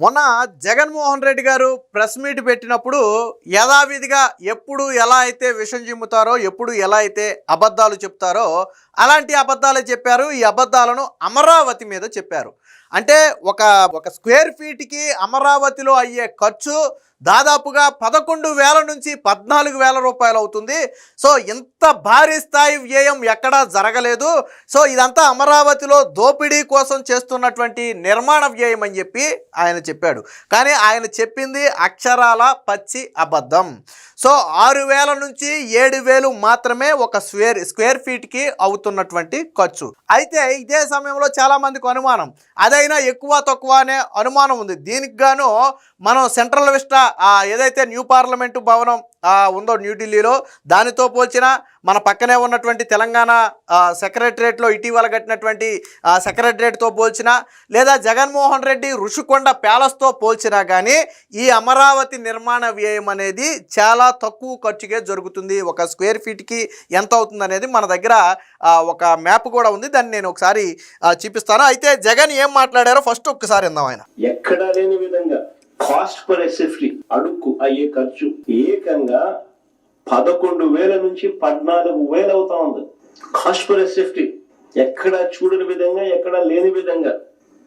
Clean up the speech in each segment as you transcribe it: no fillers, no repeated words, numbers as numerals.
మొన్న జగన్మోహన్ రెడ్డి గారు press meet పెట్టినప్పుడు యథావిధిగా ఎప్పుడు ఎలా అయితే విషం చిమ్ముతారో, ఎప్పుడు ఎలా అయితే అబద్ధాలు చెప్తారో అలాంటి అబద్ధాలే చెప్పారు. ఈ అబద్ధాలను అమరావతి మీద చెప్పారు. అంటే ఒక ఒక స్క్వేర్ ఫీట్కి అమరావతిలో అయ్యే ఖర్చు దాదాపుగా 11,000 నుంచి 14,000 రూపాయలు అవుతుంది. సో ఇంత భారీ స్థాయి వ్యయం ఎక్కడా జరగలేదు. సో ఇదంతా అమరావతిలో దోపిడీ కోసం చేస్తున్నటువంటి నిర్మాణ వ్యయం అని చెప్పి ఆయన చెప్పాడు. కానీ ఆయన చెప్పింది అక్షరాల పచ్చి అబద్ధం. సో 6,000 నుంచి 7,000 మాత్రమే ఒక స్క్వేర్ ఫీట్కి అవుతున్నటువంటి ఖర్చు. అయితే ఇదే సమయంలో చాలామందికి అనుమానం, అదైనా ఎక్కువ తక్కువ అనే అనుమానం ఉంది. దీనికి గాను మనం సెంట్రల్ విస్టా ఏదైతే న్యూ పార్లమెంటు భవనం ఉందో న్యూఢిల్లీలో, దానితో పోల్చిన మన పక్కనే ఉన్నటువంటి తెలంగాణ సెక్రటరేట్లో ఇటీవల కట్టినటువంటి సెక్రటరేట్తో పోల్చిన, లేదా జగన్మోహన్ రెడ్డి ఋషికొండ ప్యాలెస్తో పోల్చినా కానీ ఈ అమరావతి నిర్మాణ వ్యయం అనేది చాలా తక్కువ ఖర్చుకే జరుగుతుంది. ఒక స్క్వేర్ ఫీట్కి ఎంత అవుతుంది అనేది మన దగ్గర ఒక మ్యాప్ కూడా ఉంది. దాన్ని నేను ఒకసారి చూపిస్తాను. అయితే జగన్ ఏం మాట్లాడారో ఫస్ట్ ఒక్కసారి విందాం. ఆయన ఎక్కడ లేని విధంగా కాస్ట్ పర్ ఎస్ఎఫ్టీ అడుక్కు అయ్యే ఖర్చు ఏకంగా 11,000 నుంచి 14,000 అవుతా ఉంది. కాస్ట్ పర్ ఎస్ఎఫ్టీ ఎక్కడ చూడని విధంగా, ఎక్కడ లేని విధంగా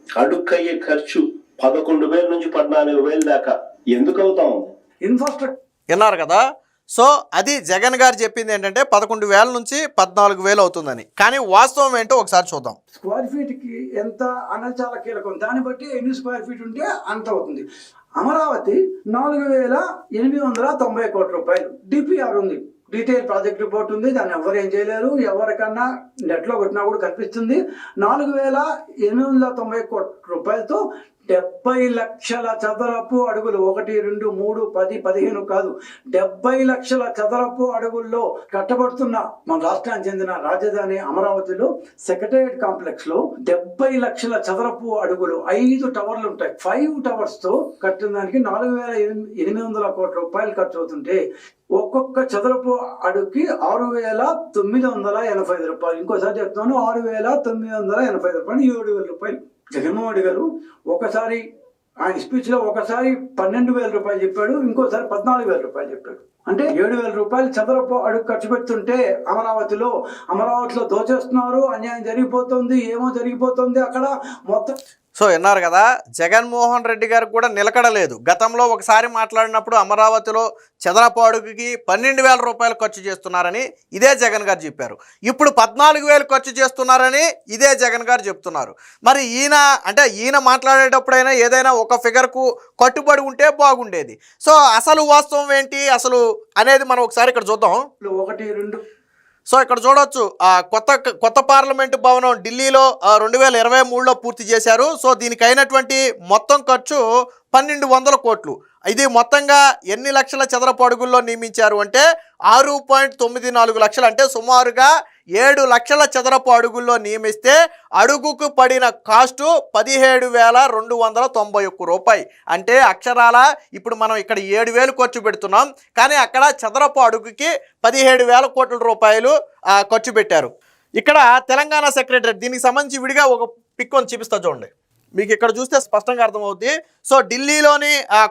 అడుక్కు అయ్యే ఖర్చు 11,000 నుంచి 14,000 దాకా ఎందుకు అవుతా ఉంది? ఇన్ఫ్రాస్ట్రక్చర్ విన్నారు కదా. సో అది జగన్ గారు చెప్పింది ఏంటంటే 11,000 నుంచి 14,000 అవుతుందని. కానీ వాస్తవం ఏంటో ఒకసారి చూద్దాం. స్క్వేర్ ఫీట్కి ఎంత అన్నది చాలా కీలకం. దాన్ని బట్టి ఎన్ని స్క్వేర్ ఫీట్ ఉంటే అంత అవుతుంది. అమరావతి 4,890 కోట్ల రూపాయలు డిపిఆర్ ఉంది, డీటెయిల్ ప్రాజెక్ట్ రిపోర్ట్ ఉంది. దాన్ని ఎవరు ఏం చేయలేరు. ఎవరికన్నా నెట్లో కొట్టినా కూడా కనిపిస్తుంది. 4,890 కోట్ల రూపాయలతో 70 లక్షల చదరపు అడుగులు, 1, 2, 3, 10, 15 కాదు, 70 లక్షల చదరపు అడుగుల్లో కట్టబడుతున్న మన రాష్ట్రానికి చెందిన రాజధాని అమరావతిలో సెక్రటేరియట్ కాంప్లెక్స్ లో 70 లక్షల చదరపు అడుగులు, 5 టవర్లు ఉంటాయి. 5 టవర్స్ తో కట్టిన దానికి 4,800 కోట్ల రూపాయలు ఖర్చు అవుతుంటే ఒక్కొక్క చదరపు అడుగుకి 6,985 రూపాయలు. ఇంకోసారి చెప్తున్నాను, 6,985 రూపాయలు, 7,000 రూపాయలు. జగన్మోహన్ రెడ్డి గారు ఒకసారి ఆయన స్పీచ్ లో ఒకసారి 12,000 రూపాయలు చెప్పాడు, ఇంకోసారి 14,000 రూపాయలు చెప్పాడు. అంటే 7,000 రూపాయలు చదరపు అడుగు ఖర్చు పెడుతుంటే అమరావతిలో దోచేస్తున్నారు, అన్యాయం జరిగిపోతుంది, ఏమో జరిగిపోతుంది అక్కడ మొత్తం. సో విన్నారు కదా, జగన్మోహన్ రెడ్డి గారికి కూడా నిలకడలేదు. గతంలో ఒకసారి మాట్లాడినప్పుడు అమరావతిలో చదరపు అడుగుకి 12,000 రూపాయలు ఖర్చు చేస్తున్నారని ఇదే జగన్ గారు చెప్పారు. ఇప్పుడు 14,000 ఖర్చు చేస్తున్నారని ఇదే జగన్ గారు చెప్తున్నారు. మరి ఈయన మాట్లాడేటప్పుడైనా ఏదైనా ఒక ఫిగర్కు కట్టుబడి ఉంటే బాగుండేది. సో అసలు వాస్తవం ఏంటి అసలు అనేది మనం ఒకసారి ఇక్కడ చూద్దాం. 1, 2 సో ఇక్కడ చూడొచ్చు, కొత్త పార్లమెంటు భవనం ఢిల్లీలో 2023లో పూర్తి చేశారు. సో దీనికి అయినటువంటి మొత్తం ఖర్చు 1,200 కోట్లు. ఇది మొత్తంగా ఎన్ని లక్షల చదరపు అడుగుల్లో నియమించారు అంటే 6.94 లక్షలు, అంటే సుమారుగా 7 లక్షల చదరపు అడుగుల్లో నియమిస్తే అడుగుకు పడిన కాస్టు 17,291 రూపాయలు. అంటే అక్షరాల ఇప్పుడు మనం ఇక్కడ 7,000 ఖర్చు పెడుతున్నాం, కానీ అక్కడ చదరపు అడుగుకి 17,000 కోట్ల రూపాయలు ఖర్చు పెట్టారు. ఇక్కడ తెలంగాణ సెక్రటరీ, దీనికి సంబంధించి విడిగా ఒక పిక్ అని చూపిస్తా చూడండి, మీకు ఇక్కడ చూస్తే స్పష్టంగా అర్థమవుతుంది. సో ఢిల్లీలోని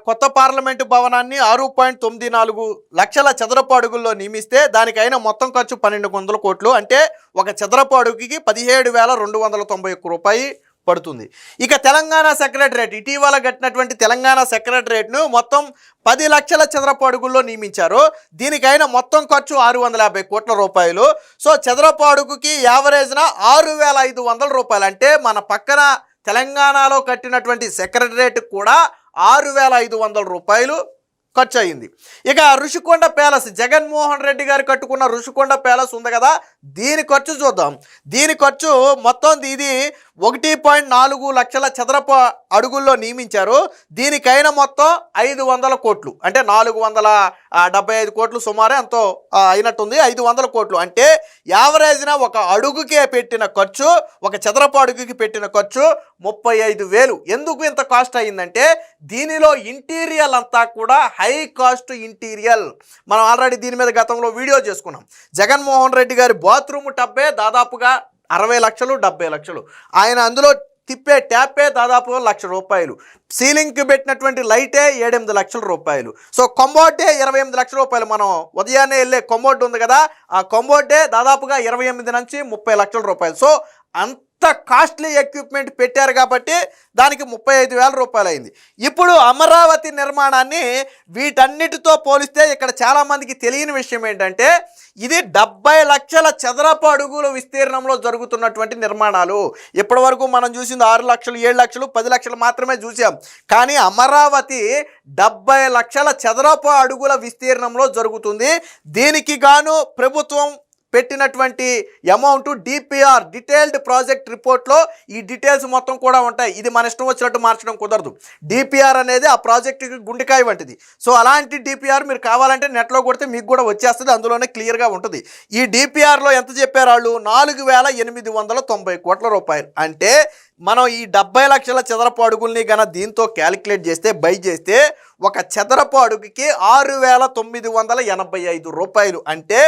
కొత్త పార్లమెంటు భవనాన్ని 6.94 లక్షల చదరపు అడుగుల్లో నియమిస్తే దానికైనా మొత్తం ఖర్చు 1,200 కోట్లు. అంటే ఒక చదరపు అడుగుకి 17,291 రూపాయలు పడుతుంది. ఇక తెలంగాణ సెక్రటరేట్, ఇటీవల కట్టినటువంటి తెలంగాణ సెక్రటరేట్ను మొత్తం 10 లక్షల చదరపు అడుగుల్లో నియమించారు. దీనికైనా మొత్తం ఖర్చు 650 కోట్ల రూపాయలు. సో చదరపు అడుగుకి యావరేజ్న 6,500 రూపాయలు. అంటే మన పక్కన తెలంగాణలో కట్టినటువంటి సెక్రటరేట్ కూడా 6,500 రూపాయలు ఖర్చు అయింది. ఇక ఋషికొండ ప్యాలెస్, జగన్మోహన్ రెడ్డి గారు కట్టుకున్న ఋషికొండ ప్యాలెస్ ఉంది కదా, దీని ఖర్చు చూద్దాం. దీని ఖర్చు మొత్తం ఇది 1.4 లక్షల చదరపు అడుగుల్లో నియమించారు. దీనికైనా మొత్తం 500 కోట్లు, అంటే 475 కోట్లు సుమారే ఎంతో అయినట్టుంది. 500 కోట్లు అంటే యావరేజ్న ఒక అడుగుకే పెట్టిన ఖర్చు, ఒక చదరపు అడుగుకి పెట్టిన ఖర్చు 35,000. ఎందుకు ఇంత కాస్ట్ అయిందంటే దీనిలో ఇంటీరియల్ అంతా కూడా హై కాస్ట్ ఇంటీరియల్. మనం ఆల్రెడీ దీని మీద గతంలో వీడియో చేసుకున్నాం. జగన్మోహన్ రెడ్డి గారి బాత్రూమ్ టబ్బే దాదాపుగా 60 లక్షలు 70 లక్షలు. ఆయన అందులో తిప్పే ట్యాపే దాదాపు 1,00,000 రూపాయలు, సీలింగ్కి పెట్టినటువంటి లైటే 7-8 లక్షల రూపాయలు, సో కొంబోటే 28 లక్షల రూపాయలు. మనం ఉదయాన్నే వెళ్ళే కొంబోట్ ఉంది కదా, ఆ కొంబోటే దాదాపుగా 28 నుంచి 30 లక్షల రూపాయలు. సో అంత కాస్ట్లీ ఎక్విప్మెంట్ పెట్టారు కాబట్టి దానికి 35,000 రూపాయలు అయింది. ఇప్పుడు అమరావతి నిర్మాణాన్ని వీటన్నిటితో పోలిస్తే ఇక్కడ చాలామందికి తెలియని విషయం ఏంటంటే ఇది 70 లక్షల చదరపు అడుగుల విస్తీర్ణంలో జరుగుతున్నటువంటి నిర్మాణాలు. ఇప్పటి వరకు మనం చూసింది 6 లక్షలు, 7 లక్షలు, 10 లక్షలు మాత్రమే చూసాం. కానీ అమరావతి 70 లక్షల చదరపు అడుగుల విస్తీర్ణంలో జరుగుతుంది. దీనికి గాను ప్రభుత్వం పెట్టినటువంటి అమౌంట్ డిపిఆర్, డీటెయిల్డ్ ప్రాజెక్ట్ రిపోర్ట్లో ఈ డీటెయిల్స్ మొత్తం కూడా ఉంటాయి. ఇది మన ఇష్టం వచ్చినట్టు మార్చడం కుదరదు. డిపిఆర్ అనేది ఆ ప్రాజెక్టుకి గుండెకాయ వంటిది. సో అలాంటి డిపిఆర్ మీరు కావాలంటే నెట్లో కొడితే మీకు కూడా వచ్చేస్తుంది, అందులోనే క్లియర్గా ఉంటుంది. ఈ డిపిఆర్లో ఎంత చెప్పారు వాళ్ళు? 4,890 కోట్ల రూపాయలు. అంటే మనం ఈ 70 లక్షల చదరపు అడుగుల్ని గన దీంతో క్యాలిక్యులేట్ చేస్తే, బై చేస్తే ఒక చదరపు అడుగుకి 6,985 రూపాయలు. అంటే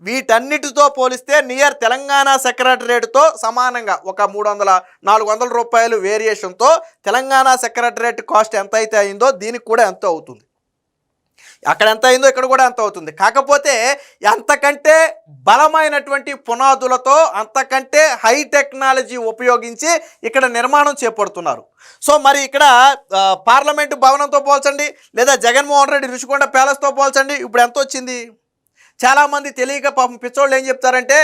వీటన్నిటితో పోలిస్తే నియర్ తెలంగాణ సెక్రటరేట్తో సమానంగా ఒక 300-400 రూపాయలు వేరియేషన్తో తెలంగాణ సెక్రటరేట్ కాస్ట్ ఎంత అయితే అయిందో దీనికి కూడా ఎంత అవుతుంది. అక్కడ ఎంత అయిందో ఇక్కడ కూడా ఎంత అవుతుంది. కాకపోతే అంతకంటే బలమైనటువంటి పునాదులతో, అంతకంటే హై టెక్నాలజీ ఉపయోగించి ఇక్కడ నిర్మాణం చేపడుతున్నారు. సో మరి ఇక్కడ పార్లమెంటు భవనంతో పోల్చండి, లేదా జగన్మోహన్ రెడ్డి రుషికొండ ప్యాలెస్తో పోల్చండి, ఇప్పుడు ఎంత వచ్చింది? చాలామంది తెలియక పాపం పిచ్చోళ్ళు ఏం చెప్తారంటే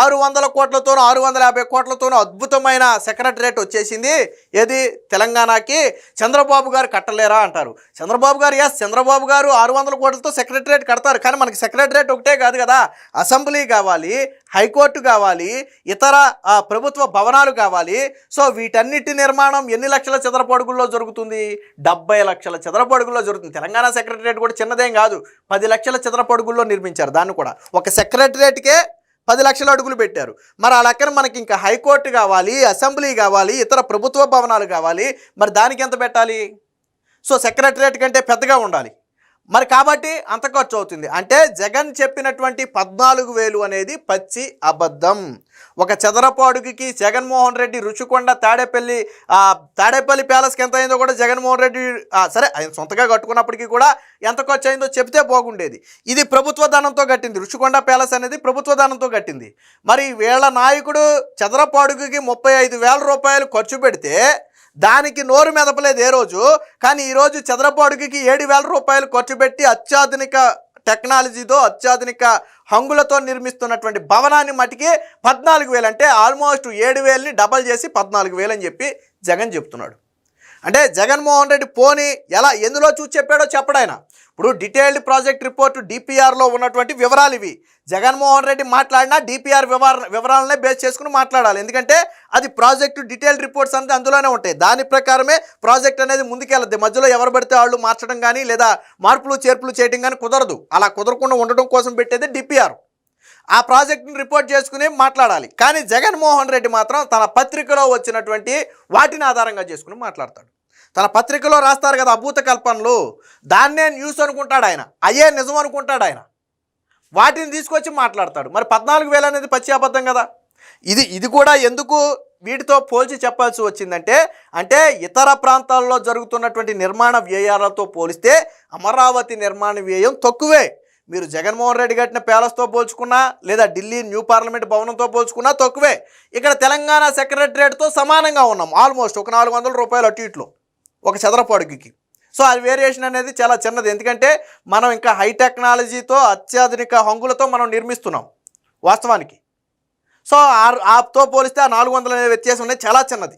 600 కోట్లతోనూ 650 కోట్లతోనూ అద్భుతమైన సెక్రటరేట్ వచ్చేసింది ఏది తెలంగాణకి, చంద్రబాబు గారు కట్టలేరా అంటారు. చంద్రబాబు గారు చంద్రబాబు గారు 600 కోట్లతో సెక్రటరేట్ కడతారు. కానీ మనకి సెక్రటరేట్ ఒకటే కాదు కదా, అసెంబ్లీ కావాలి, హైకోర్టు కావాలి, ఇతర ప్రభుత్వ భవనాలు కావాలి. సో వీటన్నిటి నిర్మాణం ఎన్ని లక్షల చదరపు అడుగుల్లో జరుగుతుంది? 70 లక్షల చదరపు అడుగుల్లో జరుగుతుంది. తెలంగాణ సెక్రటరేట్ కూడా చిన్నదేం కాదు, 10 లక్షల చదరపు అడుగుల్లో నిర్మించారు. దాన్ని కూడా ఒక సెక్రటరేట్కే 10 లక్షల అడుగులు పెట్టారు. మరి ఆ లెక్కన మనకి ఇంకా హైకోర్టు కావాలి, అసెంబ్లీ కావాలి, ఇతర ప్రభుత్వ భవనాలు కావాలి. మరి దానికి ఎంత పెట్టాలి? సో సెక్రటరేట్ కంటే పెద్దగా ఉండాలి. మరి కాబట్టి అంత ఖర్చు అవుతుంది. అంటే జగన్ చెప్పినటువంటి 14,000 అనేది పచ్చి అబద్ధం. ఒక చదరపు అడుగుకి జగన్మోహన్ రెడ్డి రుషికొండ తాడేపల్లి ప్యాలెస్కి ఎంత అయిందో కూడా జగన్మోహన్ రెడ్డి సరే ఆయన సొంతగా కట్టుకున్నప్పటికీ కూడా ఎంత ఖర్చు అయిందో చెప్తే బాగుండేది. ఇది ప్రభుత్వ ధనంతో కట్టింది, రుషికొండ ప్యాలెస్ అనేది ప్రభుత్వ ధనంతో కట్టింది. మరి వీళ్ళ నాయకుడు చదరపు అడుగుకి 35,000 రూపాయలు ఖర్చు పెడితే దానికి నోరు మెదపలేదు ఏ రోజు. కానీ ఈరోజు చదరపు అడుగుకి 7,000 రూపాయలు ఖర్చు పెట్టి అత్యాధునిక టెక్నాలజీతో, అత్యాధునిక హంగులతో నిర్మిస్తున్నటువంటి భవనాన్ని మటుకి 14,000, అంటే ఆల్మోస్ట్ 7,000ని డబల్ చేసి 14,000 అని చెప్పి జగన్ చెప్తున్నాడు. అంటే జగన్మోహన్ రెడ్డి పోనీ ఎందులో చూసి చెప్పాడో చెప్పడాయన. ఇప్పుడు డీటెయిల్డ్ ప్రాజెక్ట్ రిపోర్టు డిపిఆర్లో ఉన్నటువంటి వివరాలు ఇవి. జగన్మోహన్ రెడ్డి మాట్లాడినా డిపిఆర్ వివరాలనే బేస్ చేసుకుని మాట్లాడాలి. ఎందుకంటే అది ప్రాజెక్టు డీటెయిల్డ్ రిపోర్ట్స్ అనేది అందులోనే ఉంటాయి. దాని ప్రకారమే ప్రాజెక్ట్ అనేది ముందుకెళ్ళద్ది. మధ్యలో ఎవరు పడితే వాళ్ళు మార్చడం కానీ లేదా మార్పులు చేర్పులు చేయడం కానీ కుదరదు. అలా కుదరకుండా ఉండడం కోసం పెట్టేది డిపిఆర్. ఆ ప్రాజెక్టుని రిపోర్ట్ చేసుకుని మాట్లాడాలి. కానీ జగన్మోహన్ రెడ్డి మాత్రం తన పత్రికలో వచ్చినటువంటి వాటిని ఆధారంగా చేసుకుని మాట్లాడతాడు. తన పత్రికలో రాస్తారు కదా అభూత కల్పనలు, దాన్నే న్యూస్ అనుకుంటాడు ఆయన, అయ్యే నిజం అనుకుంటాడు ఆయన, వాటిని తీసుకొచ్చి మాట్లాడతాడు. మరి 14,000 అనేది పచ్చి అబద్ధం కదా. ఇది కూడా ఎందుకు వీటితో పోల్చి చెప్పాల్సి వచ్చిందంటే, అంటే ఇతర ప్రాంతాల్లో జరుగుతున్నటువంటి నిర్మాణ వ్యయాలతో పోలిస్తే అమరావతి నిర్మాణ వ్యయం తక్కువే. మీరు జగన్మోహన్ రెడ్డి కట్టిన ప్యాలెస్తో పోల్చుకున్నా లేదా ఢిల్లీ న్యూ పార్లమెంట్ భవనంతో పోల్చుకున్నా తక్కువే. ఇక్కడ తెలంగాణ సెక్రటరేట్తో సమానంగా ఉన్నాం. ఆల్మోస్ట్ ఒక 400 రూపాయలు అటు ఇట్లో ఒక చదరపు అడుగుకి. సో అది వేరియేషన్ అనేది చాలా చిన్నది. ఎందుకంటే మనం ఇంకా హై టెక్నాలజీతో, అత్యాధునిక హంగులతో మనం నిర్మిస్తున్నాం వాస్తవానికి. సో ఆతో పోలిస్తే ఆ 400 అనే వ్యత్యాసం అనేది చాలా చిన్నది.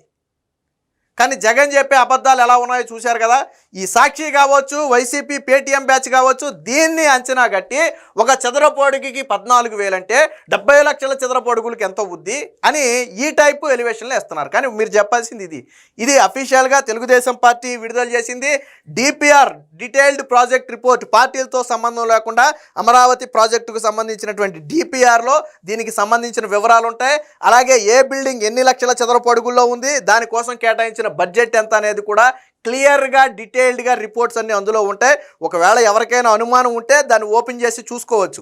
కానీ జగన్ చెప్పే అబద్ధాలు ఎలా ఉన్నాయో చూశారు కదా. ఈ సాక్షి కావచ్చు, వైసీపీ పేటీఎం బ్యాచ్ కావచ్చు, దీన్ని అంచనా కట్టి ఒక చదరపు అడుగుకి 14,000 అంటే 70 లక్షల చదరపు అడుగులకి ఎంత అవుద్ది అని ఈ టైపు ఎలివేషన్లు వేస్తున్నారు. కానీ మీరు చెప్పాల్సింది ఇది అఫీషియల్గా తెలుగుదేశం పార్టీ విడుదల చేసింది డిపిఆర్, డీటెయిల్డ్ ప్రాజెక్ట్ రిపోర్ట్. పార్టీలతో సంబంధం లేకుండా అమరావతి ప్రాజెక్టుకు సంబంధించినటువంటి డిపిఆర్లో దీనికి సంబంధించిన వివరాలు ఉంటాయి. అలాగే ఏ బిల్డింగ్ ఎన్ని లక్షల చదరపు అడుగుల్లో ఉంది, దానికోసం కేటాయించిన బడ్జెట్ ఎంత అనేది కూడా క్లియర్గా డీటెయిల్డ్గా రిపోర్ట్స్ అన్నీ అందులో ఉంటాయి. ఒకవేళ ఎవరికైనా అనుమానం ఉంటే దాన్ని ఓపెన్ చేసి చూసుకోవచ్చు.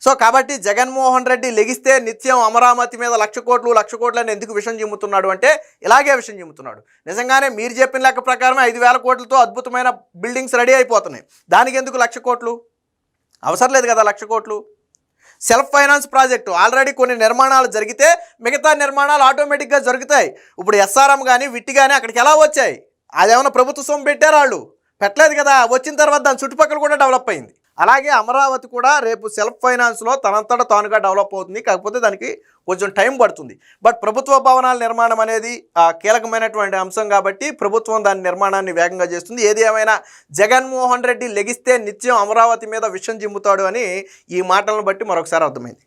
సో కాబట్టి జగన్మోహన్ రెడ్డి లెగిస్తే నిత్యం అమరావతి మీద 1,00,00,000 కోట్లని ఎందుకు విషం చిమ్ముతున్నాడు అంటే ఇలాగే విషం చిమ్ముతున్నాడు. నిజంగానే మీరు చెప్పిన లెక్క ప్రకారమే 5,000 కోట్లతో అద్భుతమైన బిల్డింగ్స్ రెడీ అయిపోతున్నాయి. దానికి ఎందుకు 1,00,000 కోట్లు? అవసరం లేదు కదా 1,00,000 కోట్లు. సెల్ఫ్ ఫైనాన్స్ ప్రాజెక్టు ఆల్రెడీ కొన్ని నిర్మాణాలు జరిగితే మిగతా నిర్మాణాలు ఆటోమేటిక్గా జరుగుతాయి. ఇప్పుడు ఎస్ఆర్ఎం కానీ విట్టి కానీ అక్కడికి ఎలా వచ్చాయి? అదేమన్నా ప్రభుత్వ సొమ్ము పెట్టారు? వాళ్ళు పెట్టలేదు కదా. వచ్చిన తర్వాత దాని చుట్టుపక్కల కూడా డెవలప్ అయింది. అలాగే అమరావతి కూడా రేపు సెల్ఫ్ ఫైనాన్స్లో తనంతట తానుగా డెవలప్ అవుతుంది. కాకపోతే దానికి కొంచెం టైం పడుతుంది. బట్ ప్రభుత్వ భవనాల నిర్మాణం అనేది కీలకమైనటువంటి అంశం కాబట్టి ప్రభుత్వం దాని నిర్మాణాన్ని వేగంగా చేస్తుంది. ఏది ఏమైనా జగన్మోహన్ రెడ్డి లెగిస్తే నిత్యం అమరావతి మీద విషం చిమ్ముతాడు అని ఈ మాటలను బట్టి మరొకసారి అర్థమైంది.